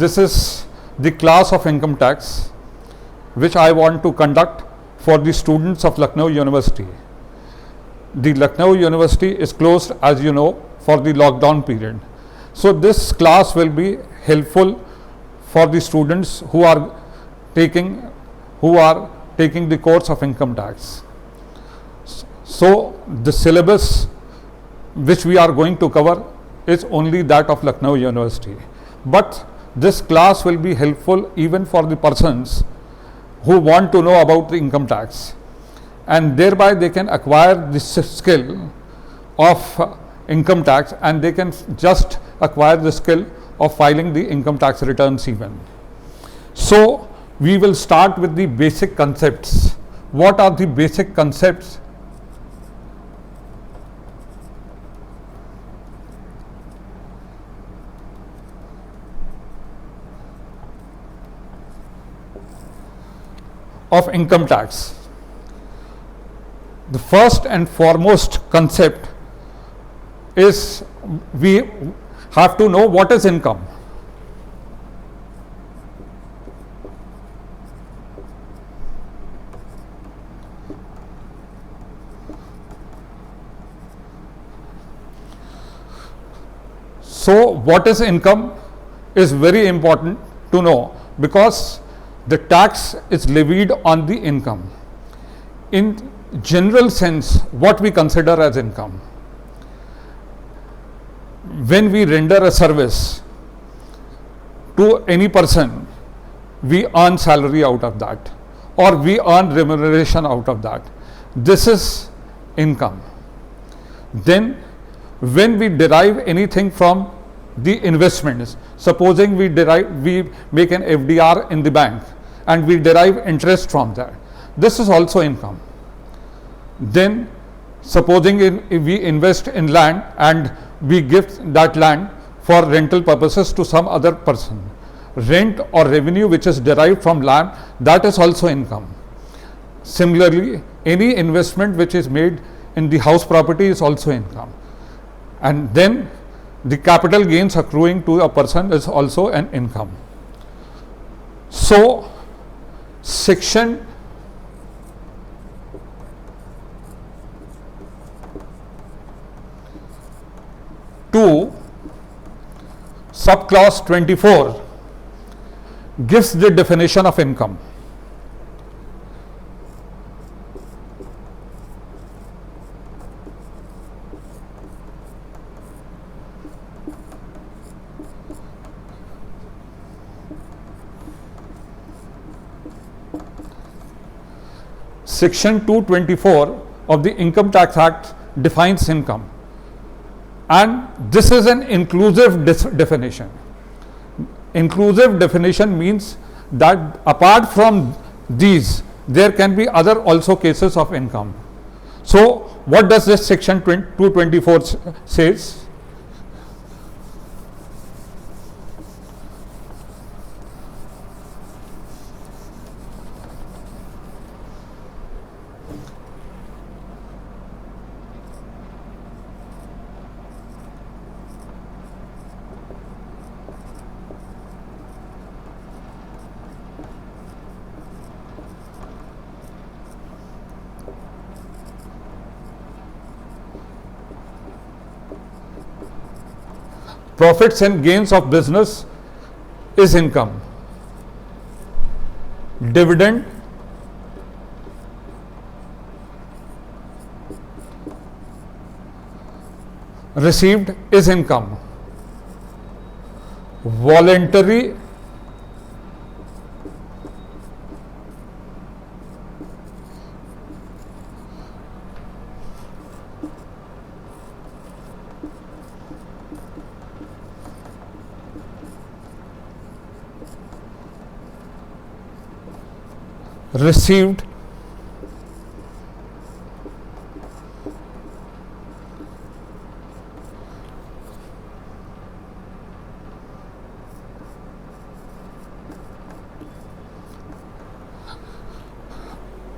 this is the class of income tax which I want to conduct for the students of Lucknow University. The Lucknow University is closed, as you know, for the lockdown period. So this class will be helpful for the students who are taking the course of income tax. So the syllabus which we are going to cover is only that of Lucknow University. But this class will be helpful even for the persons who want to know about the income tax, and thereby they can acquire this skill of income tax, and they can just acquire the skill of filing the income tax returns even. So we will start with the basic concepts. What are the basic concepts? Of income tax. The first and foremost concept is we have to know what is income. So what is income is very important to know, because the tax is levied on the income. In general sense, what we consider as income? When we render a service to any person, we earn salary out of that, or we earn remuneration out of that. This is income. Then when we derive anything from the investments, supposing we make an FDR in the bank and we derive interest from that, this is also income. Then supposing we invest in land and we give that land for rental purposes to some other person, rent or revenue which is derived from land, that is also income. Similarly, any investment which is made in the house property is also income. And then the capital gains accruing to a person is also an income. So section 2 subclause 24 gives the definition of income. Section 224 of the Income Tax Act defines income, and this is an inclusive definition. Inclusive definition means that apart from these, there can be other also cases of income. So what does this section 224 says? Profits and gains of business is income. Dividend received is income. Voluntary received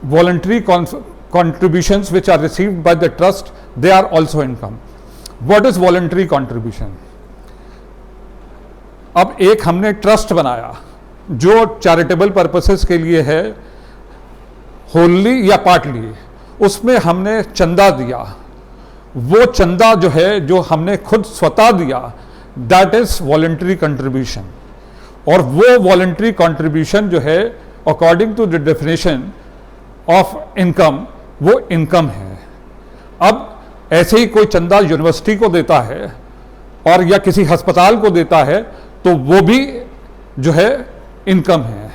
voluntary contributions which are received by the trust, they are also income. What is voluntary contribution? अब एक हमने trust बनाया जो charitable purposes के लिए है, होलली या partly, उसमें हमने चंदा दिया। वो चंदा जो है, जो हमने खुद स्वतः दिया, दैट इज वॉलंटरी कंट्रीब्यूशन। और वो वॉलंटरी कंट्रीब्यूशन जो है, according to the definition of income, वो इनकम है। अब ऐसे ही कोई चंदा यूनिवर्सिटी को देता है और या किसी अस्पताल को देता है, तो वो भी जो है इनकम है।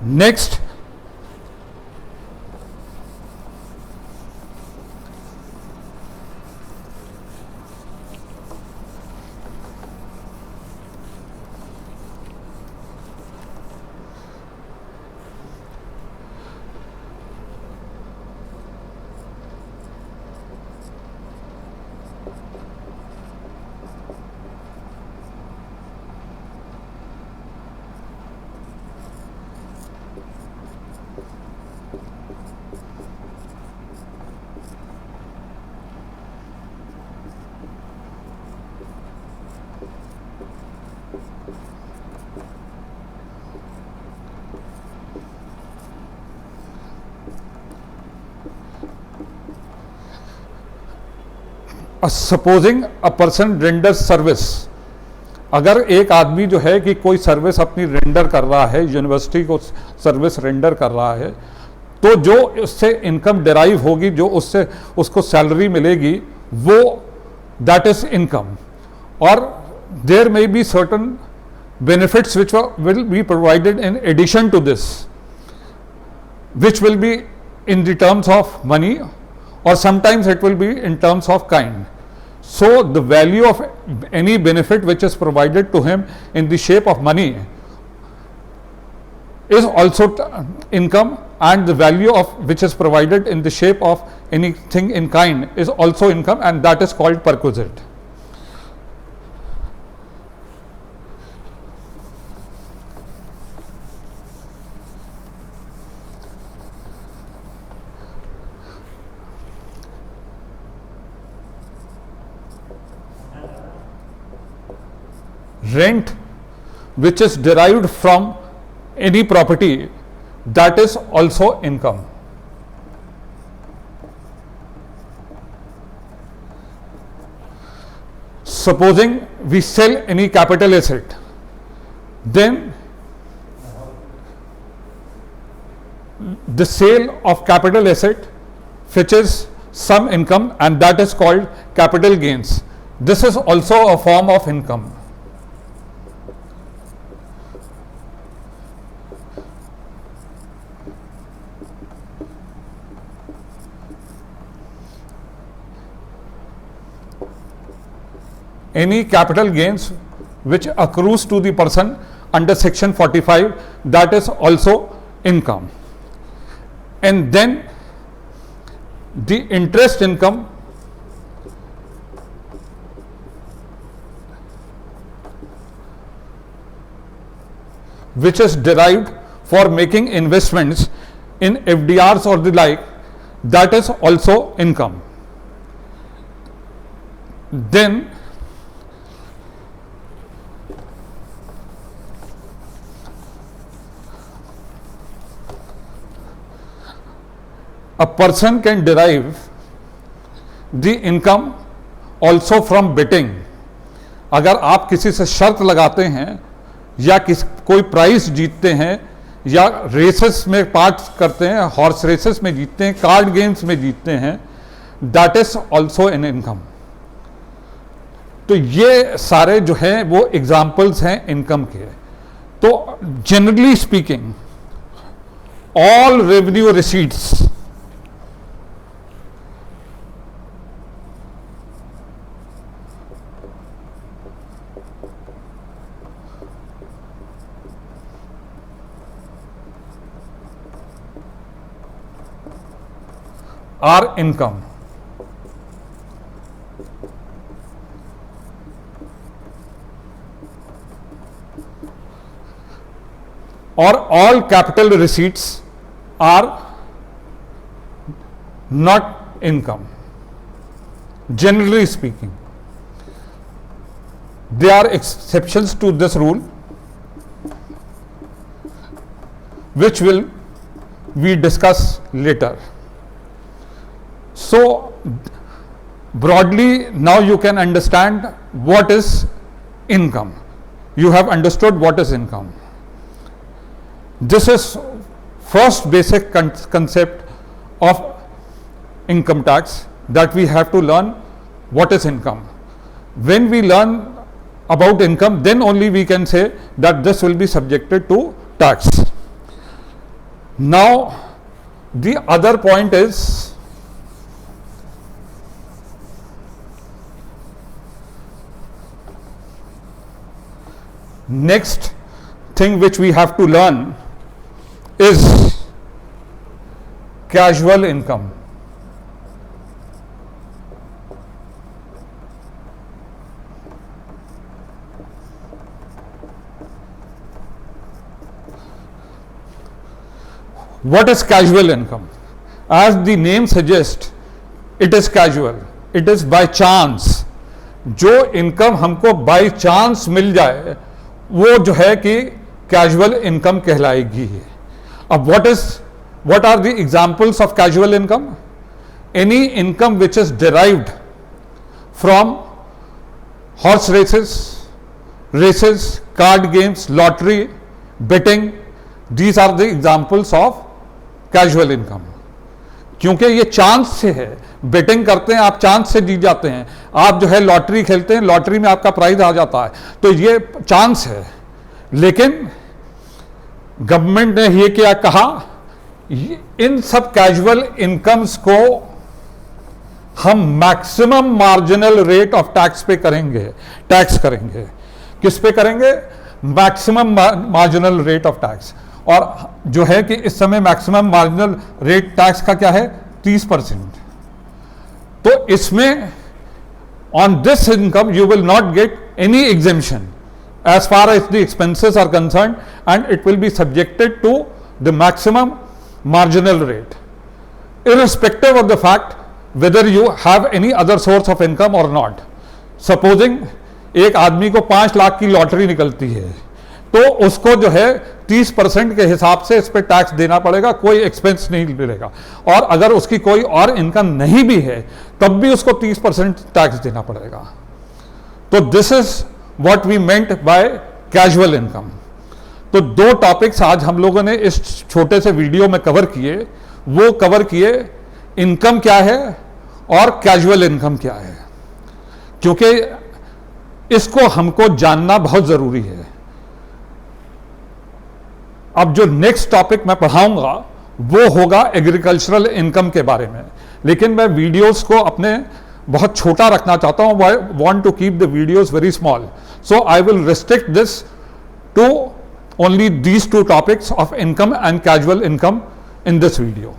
Next, supposing a person render service, अगर एक आदमी जो है कि कोई सर्विस अपनी रेंडर कर रहा है, यूनिवर्सिटी को सर्विस रेंडर कर रहा है, तो जो उससे इनकम डिराइव होगी, जो उससे उसको सैलरी मिलेगी, वो दैट इज इनकम। और there may be certain benefits which will be provided in addition to this, which will be in the terms of money, or sometimes it will be in terms of kind. So the value of any benefit which is provided to him in the shape of money is also income, and the value of which is provided in the shape of anything in kind is also income, and that is called perquisite. Rent which is derived from any property, that is also income. Supposing we sell any capital asset, then the sale of capital asset fetches some income, and that is called capital gains. This is also a form of income. Any capital gains which accrues to the person under section 45, that is also income. And then the interest income which is derived for making investments in FDRs or the like, that is also income. Then a person can derive the income also from betting. अगर आप किसी से शर्त लगाते हैं या कोई prize जीतते हैं या रेसेस में पार्ट करते हैं, हॉर्स रेसेस में जीतते हैं, कार्ड गेम्स में जीतते हैं, that is also an income. तो ये सारे जो हैं वो एग्जाम्पल्स हैं इनकम के। तो generally speaking all revenue receipts are income. Or all capital receipts are not income, generally speaking. there are exceptions to this rule, which will we discuss later. So broadly, now you can understand what is income. You have understood what is income. This is first basic concept of income tax, that we have to learn what is income. When we learn about income, then only we can say that this will be subjected to tax. Now the other point is, next thing which we have to learn is casual income. What is casual income? As the name suggests, it is casual. It is by chance. जो income हमको by chance मिल जाए वो जो है कि casual income कहलाएगी. अब what are the examples of casual income? Any income which is derived from horse races, card games, lottery, betting. These are the examples of casual income. क्योंकि ये चांस से है. बेटिंग करते हैं आप, चांस से जीत जाते हैं. आप जो है लॉटरी खेलते हैं, लॉटरी में आपका प्राइज आ जाता है, तो ये चांस है. लेकिन गवर्नमेंट ने ये क्या कहा, इन सब कैजुअल इनकम्स को हम maximum marginal rate of tax पे करेंगे. टैक्स करेंगे. किस पे करेंगे? Maximum marginal rate of tax. और जो है कि इस समय मैक्सिमम मार्जिनल रेट टैक्स का क्या है? 30%. तो इसमें on this income you will not get any exemption as far as the expenses are concerned, and it will be subjected to the maximum marginal rate, irrespective of the fact whether you have any other source of income or not. Supposing एक आदमी को 5 लाख की lottery निकलती है, तो उसको जो है 30% के हिसाब से इस पर टैक्स देना पड़ेगा, कोई एक्सपेंस नहीं मिलेगा. और अगर उसकी कोई और इनकम नहीं भी है तब भी उसको 30% टैक्स देना पड़ेगा. तो this is what we meant by casual income. तो 2 टॉपिक्स आज हम लोगों ने इस छोटे से वीडियो में कवर किए. वो कवर किए इनकम क्या है और कैजुअल इनकम क्या है, क्योंकि इसको हमको जानना बहुत जरूरी है. अब जो नेक्स्ट टॉपिक मैं पढ़ाऊंगा वो होगा एग्रीकल्चरल इनकम के बारे में, लेकिन मैं वीडियोस को अपने बहुत छोटा रखना चाहता हूं. I want to keep the videos very small, so I will restrict this to only these 2 topics of income and casual income in this video.